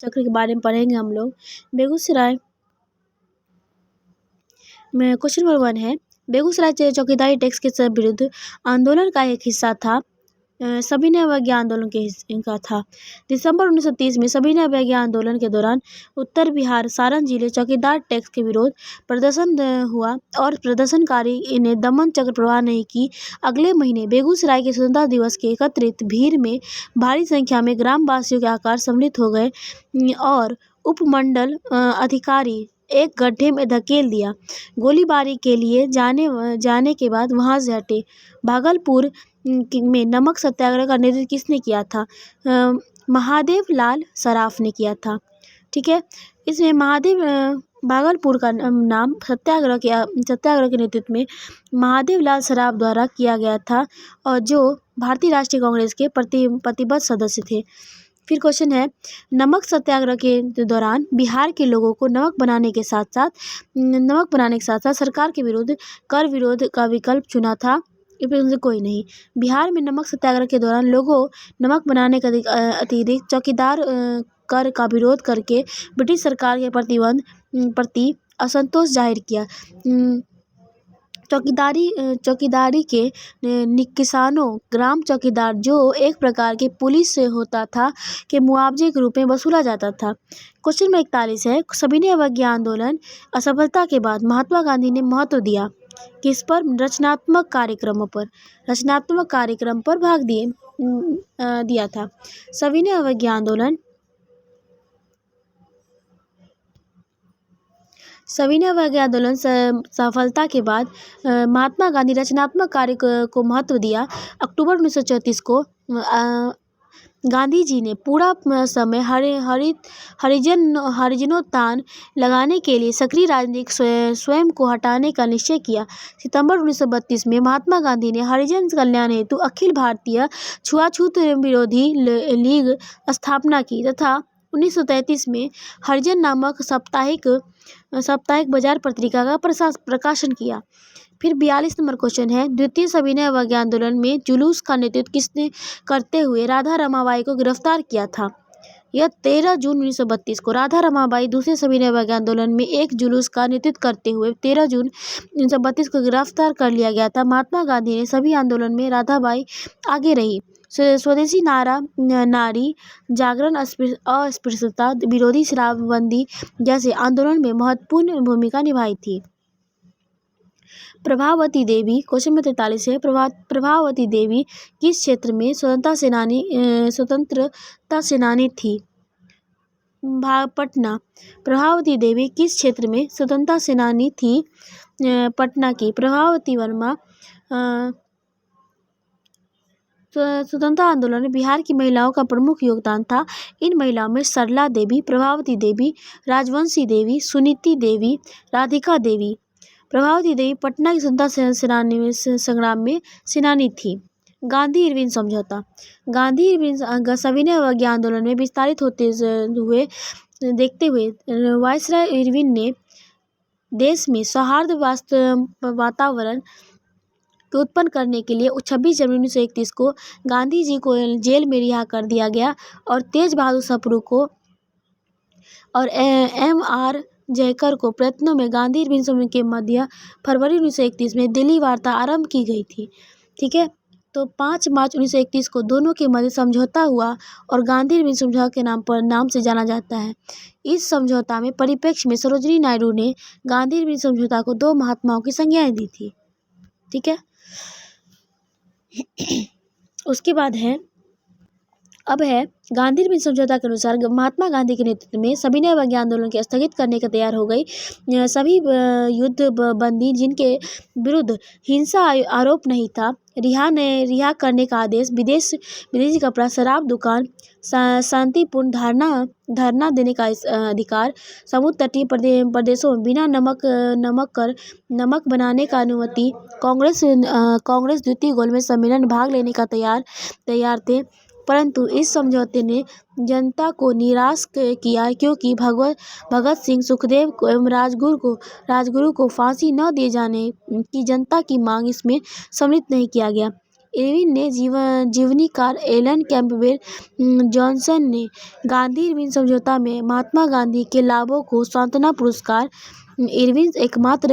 चक्र के बारे में पढ़ेंगे हम लोग। बेगूसराय में क्वेश्चन नंबर 1 है, बेगूसराय चौकीदारी टैक्स के विरुद्ध आंदोलन का एक हिस्सा था। सविनय अवज्ञा आंदोलन का था। दिसंबर 1930 में सविनय अवज्ञा आंदोलन के दौरान उत्तर बिहार सारण जिले चौकीदार टैक्स के विरोध प्रदर्शन हुआ और प्रदर्शनकारी ने दमन चक्र प्रवाह नहीं की। अगले महीने बेगूसराय के स्वतंत्रता दिवस के एकत्रित भीड़ में भारी संख्या में ग्रामवासियों के आकार सम्मिलित हो गए और उपमंडल अधिकारी एक गड्ढे में धकेल दिया। गोलीबारी के लिए जाने के बाद वहां से हटे। भागलपुर में नमक सत्याग्रह का नेतृत्व किसने किया था? महादेव लाल सराफ ने किया था। ठीक है, इसमें भागलपुर का नाम सत्याग्रह के नेतृत्व में महादेव लाल सराफ द्वारा किया गया था और जो भारतीय राष्ट्रीय कांग्रेस के प्रतिबद्ध सदस्य थे। फिर क्वेश्चन है, नमक सत्याग्रह के दौरान बिहार के लोगों को नमक बनाने के साथ साथ सरकार के विरुद्ध कर विरोध का विकल्प चुना था। इनसे कोई नहीं। बिहार में नमक सत्याग्रह के दौरान लोगों नमक बनाने के अतिरिक्त चौकीदार कर का विरोध करके ब्रिटिश सरकार के प्रतिबंध प्रति असंतोष जाहिर किया। चौकीदारी के किसानों ग्राम चौकीदार, जो एक प्रकार के पुलिस से होता था, के मुआवजे के रूप में वसूला जाता था। क्वेश्चन नंबर 41 है, सविनय अवज्ञा आंदोलन असफलता के बाद महात्मा गांधी ने महत्व दिया किस पर? रचनात्मक कार्यक्रम पर भाग दिया था। सविनय अवज्ञा आंदोलन सफलता के बाद महात्मा गांधी रचनात्मक कार्य को महत्व दिया। अक्टूबर 1934 को गांधी जी ने पूरा समय हरिजनोत्थान लगाने के लिए सक्रिय राजनीतिक स्वयं को हटाने का निश्चय किया। सितंबर 1932 में महात्मा गांधी ने हरिजन कल्याण हेतु अखिल भारतीय छुआछूत विरोधी लीग स्थापना की तथा 1933 में हरिजन नामक साप्ताहिक बाजार पत्रिका का प्रकाशन किया। फिर 42 नंबर क्वेश्चन है, द्वितीय सविनय अवज्ञा आंदोलन में जुलूस का नेतृत्व किसने करते हुए राधा रमाबाई को गिरफ्तार किया था? यह 13 जून 1932 को राधा रमाबाई दूसरे सविनय अवज्ञा आंदोलन में एक जुलूस का नेतृत्व करते हुए 13 जून 1932 को गिरफ्तार कर लिया गया था। महात्मा गांधी ने सभी आंदोलन में राधाबाई आगे रही। स्वदेशी नारी जागरण, अस्पृश्यता विरोधी, शराबबंदी जैसे आंदोलन में महत्वपूर्ण भूमिका निभाई थी। प्रभावती देवी, क्वेश्चन नंबर 43 है, प्रभावती देवी किस क्षेत्र में स्वतंत्रता सेनानी थी? पटना। प्रभावती देवी किस क्षेत्र में स्वतंत्रता सेनानी थी? पटना की। प्रभावती वर्मा स्वतंत्रता आंदोलन में बिहार की महिलाओं का प्रमुख योगदान था। इन महिलाओं में सरला देवी, प्रभावती देवी, राजवंशी देवी, सुनीति देवी, राधिका देवी। प्रभावती देवी पटना की स्वतंत्रता संग्राम में सेनानी थी। गांधी इरविन समझौता। गांधी इरविन सविनय अवज्ञा आंदोलन में विस्तारित होते हुए देखते हुए वायसराय इरविन ने देश में सौहार्द वातावरण को उत्पन्न करने के लिए 26 जनवरी 1931 को गांधी जी को जेल में रिहा कर दिया गया और तेज बहादुर सप्रू को और M.R. जयकर को प्रयत्नों में गांधी इरविन समझौते के मध्य फरवरी 1931 में दिल्ली वार्ता आरंभ की गई थी। ठीक है, तो 5 मार्च 1931 को दोनों के मध्य समझौता हुआ और गांधी इरविन समझौता के नाम से जाना जाता है। इस समझौता में परिप्रेक्ष्य में सरोजिनी नायडू ने गांधी इरविन समझौता को 2 महात्माओं की संज्ञाएं दी थी। ठीक है, उसके बाद अब है गांधी इरविन समझौता के अनुसार महात्मा गांधी के नेतृत्व में सविनय अवज्ञा आंदोलन के स्थगित करने का तैयार हो गई। सभी युद्ध बंदी जिनके विरुद्ध हिंसा आरोप नहीं था रिहा करने का आदेश, विदेशी कपड़ा, शराब दुकान, शांतिपूर्ण धरना देने का अधिकार, समुद्र तटीय प्रदेशों में बिना नमक बनाने का अनुमति, कांग्रेस द्वितीय गोलमेज सम्मेलन में भाग लेने का तैयार थे। परंतु इस समझौते ने जनता को निराश किया क्योंकि भगत सिंह, सुखदेव एवं राजगुरु को फांसी न दिए जाने की जनता की मांग इसमें सम्मिलित नहीं किया गया। इरविन ने जीवनीकार एलन कैम्पबेल जॉनसन ने गांधी-इरविन समझौता में महात्मा गांधी के लाभों को सांत्वना पुरस्कार इरविन एकमात्र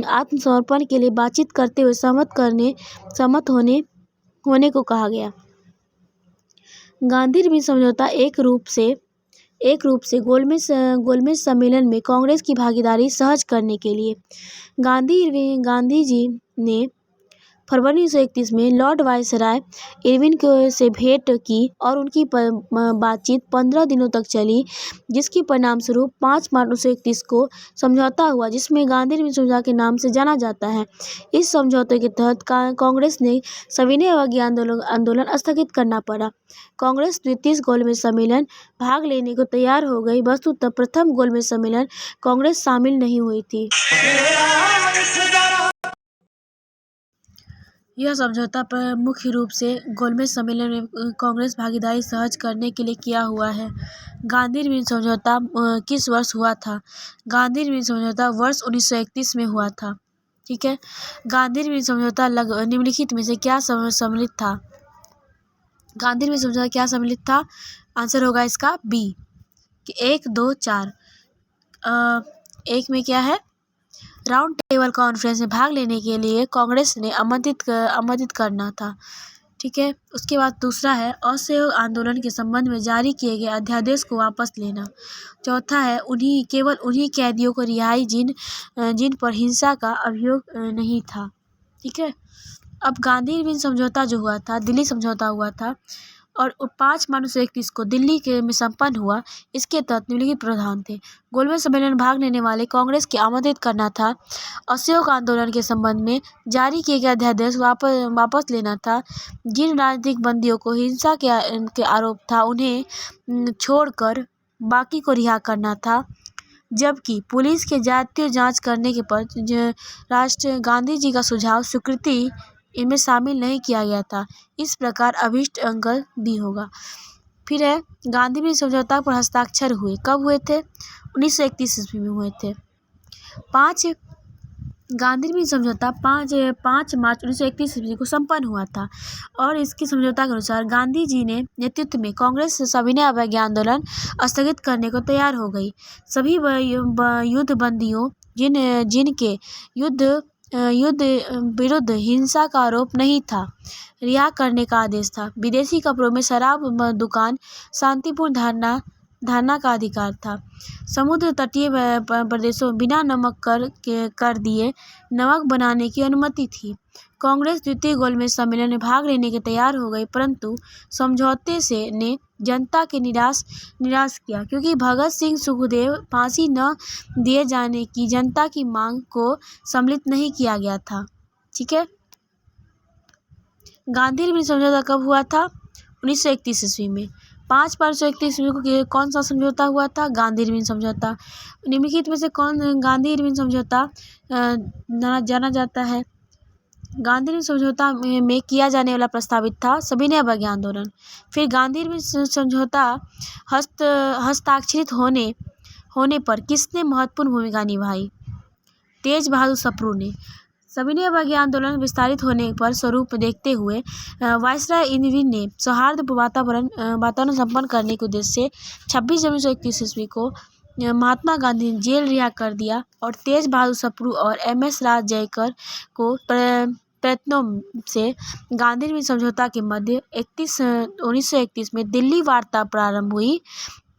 आत्मसमर्पण के लिए बातचीत करते हुए सहमत होने को कहा गया। गांधी-इरविन समझौता एक रूप से गोलमेज सम्मेलन में कांग्रेस की भागीदारी सहज करने के लिए गांधी जी ने फरवरी 1931 में लॉर्ड वायसराय इरविन से भेंट की और उनकी बातचीत 15 दिनों तक चली, जिसके परिणामस्वरूप 5 मार्च 1931 को समझौता हुआ, जिसमें गांधी-इरविन समझौता के नाम से जाना जाता है। इस समझौते के तहत कांग्रेस ने सविनय अवज्ञा आंदोलन स्थगित करना पड़ा। कांग्रेस द्वितीय गोलमेज सम्मेलन भाग लेने को तैयार हो गई। वस्तुतः प्रथम गोलमेज सम्मेलन कांग्रेस शामिल नहीं हुई थी। यह समझौता मुख्य रूप से गोलमेज सम्मेलन में कांग्रेस भागीदारी सहज करने के लिए किया हुआ है। गांधी-इरविन समझौता किस वर्ष हुआ था? गांधी-इरविन समझौता वर्ष 1931 में हुआ था। ठीक है। गांधी-इरविन समझौता निम्नलिखित में से क्या सम्मिलित था? गांधी-इरविन समझौता क्या सम्मिलित था? आंसर होगा इसका बी, 1, 2, 4। एक में क्या है? राउंड टेबल कॉन्फ्रेंस में भाग लेने के लिए कांग्रेस ने आमंत्रित करना था। ठीक है। उसके बाद दूसरा है असहयोग आंदोलन के संबंध में जारी किए गए अध्यादेश को वापस लेना। चौथा है केवल उन्हीं कैदियों को रिहाई जिन पर हिंसा का अभियोग नहीं था। ठीक है। अब गांधी-इरविन समझौता जो हुआ था, दिल्ली समझौता हुआ था और 5 मार्च 1931 को दिल्ली में संपन्न हुआ। इसके तहत निम्नलिखित प्रावधान थे। गोलमेज सम्मेलन में भाग लेने वाले कांग्रेस के आमंत्रित करना था। असहयोग आंदोलन के संबंध में जारी किए गए अध्यादेश वापस लेना था। जिन राजनीतिक बंदियों को हिंसा के आरोप था उन्हें छोड़कर बाकी को रिहा करना था। जबकि पुलिस के जातीय जांच करने के पर गांधी जी का सुझाव स्वीकृति इनमें शामिल नहीं किया गया था। इस प्रकार अभिष्ट अंक डी होगा। फिर है गांधी-इरविन समझौता पर हस्ताक्षर हुए। कब हुए थे? 1931 ईस्वी में हुए थे। गांधी-इरविन समझौता 5 मार्च 1931 ईस्वी को संपन्न हुआ था और इसकी समझौता के अनुसार गांधी जी ने नेतृत्व में कांग्रेस सविनय अवज्ञा आंदोलन स्थगित करने को तैयार हो गई। सभी युद्ध बंदियों जिनके युद्ध विरुद्ध हिंसा का आरोप नहीं था, रिहा करने का आदेश था। विदेशी कपड़ों में शराब दुकान, शांतिपूर्ण धारणा का अधिकार था। समुद्र तटीय प्रदेशों में बिना नमक कर दिए नमक बनाने की अनुमति थी। कांग्रेस द्वितीय गोलमेज सम्मेलन में भाग लेने के तैयार हो गई, परंतु समझौते ने जनता के निराश किया, क्योंकि भगत सिंह सुखदेव फांसी न दिए जाने की जनता की मांग को सम्मिलित नहीं किया गया था। ठीक है। गांधी-इरविन समझौता कब हुआ था? 1931 ईस्वी में। 5 मार्च 1931 ईस्वी को कौन सा समझौता हुआ था? गांधी-इरविन समझौता। निम्नलिखित में से कौन गांधी-इरविन समझौता जाना जाता है? गांधी-इरविन समझौता में किया जाने वाला प्रस्तावित था सविनय अवज्ञा आंदोलन। फिर गांधी-इरविन समझौता हस्ताक्षरित होने पर किसने महत्वपूर्ण भूमिका निभाई? तेज बहादुर सप्रू ने। सविनय अवज्ञा आंदोलन विस्तारित होने पर स्वरूप देखते हुए वायसराय इरविन ने सौहार्दपूर्ण वातावरण संपन्न करने के उद्देश्य से 26 जनवरी 1931 ईस्वी को महात्मा गांधी ने जेल रिहा कर दिया और तेज बहादुर सप्रू और MS राज जयकर को प्रयत्नों से गांधी-इरविन समझौता के मध्य 1931 में दिल्ली वार्ता प्रारंभ हुई।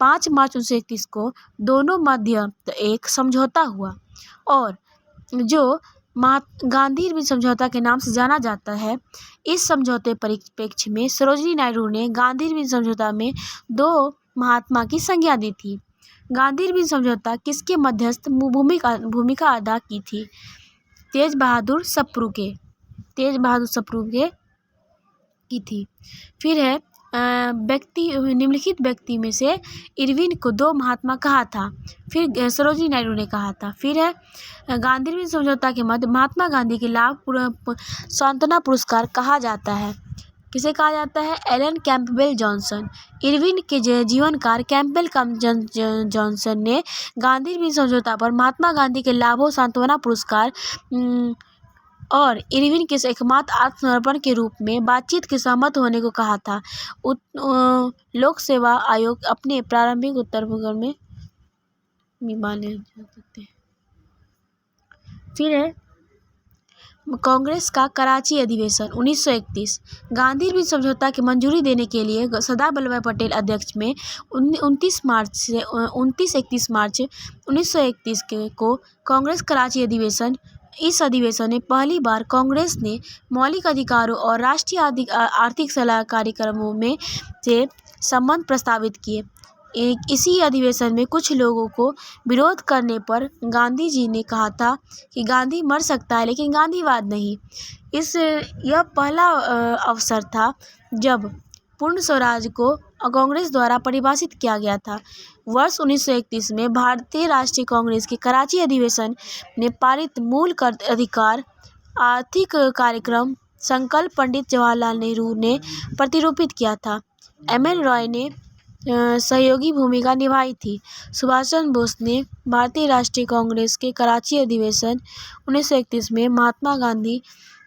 5 मार्च 1931 को दोनों मध्य एक समझौता हुआ और जो गांधी-इरविन समझौता के नाम से जाना जाता है। इस समझौते परिप्रेक्ष्य में सरोजिनी नायडू ने गांधी-इरविन समझौता में 2 महात्मा की संज्ञा दी थी। गांधी-इरविन समझौता किसके मध्यस्थ भूमिका अदा की थी? तेज बहादुर सप्रू के की थी। फिर है निम्नलिखित व्यक्ति में से इरविन को 2 महात्मा कहा था? फिर सरोजिनी नायडू ने कहा था। फिर है गांधी-इरविन समझौता के मध्य महात्मा गांधी के लाभ सांत्वना पुरस्कार कहा जाता है। किसे कहा जाता है? Elon Campbell Johnson. इरविन के जीवनकार कैम्पबेल जॉनसन ने गांधी-इरविन समझौता पर महात्मा गांधी के लाभों सांत्वना पुरस्कार और इरविन के एकमात्र आत्मसमर्पण के रूप में बातचीत के सहमत होने को कहा था। लोक सेवा आयोग अपने प्रारंभिक उत्तर में माने जा सकते हैं। फिर है कांग्रेस का कराची अधिवेशन 1931। गांधी इरविन समझौता की मंजूरी देने के लिए सरदार वल्लभ भाई पटेल अध्यक्ष में 29 मार्च से 29-31 मार्च 1931 को कांग्रेस कराची अधिवेशन। इस अधिवेशन में पहली बार कांग्रेस ने मौलिक अधिकारों और राष्ट्रीय आर्थिक सलाह कार्यक्रमों में से संबंध प्रस्तावित किए। इसी अधिवेशन में कुछ लोगों को विरोध करने पर गांधी जी ने कहा था कि गांधी मर सकता है लेकिन गांधीवाद नहीं। यह पहला अवसर था जब पूर्ण स्वराज को कांग्रेस द्वारा परिभाषित किया गया था। वर्ष 1931 में भारतीय राष्ट्रीय कांग्रेस के कराची अधिवेशन ने पारित मूल अधिकार आर्थिक कार्यक्रम संकल्प पंडित जवाहरलाल नेहरू ने प्रतिरूपित किया था। एम.एन. रॉय ने सहयोगी भूमिका निभाई थी। सुभाष चंद्र बोस ने भारतीय राष्ट्रीय कांग्रेस के कराची अधिवेशन 1931 में महात्मा गांधी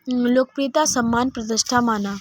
लोकप्रियता सम्मान प्रतिष्ठा माना।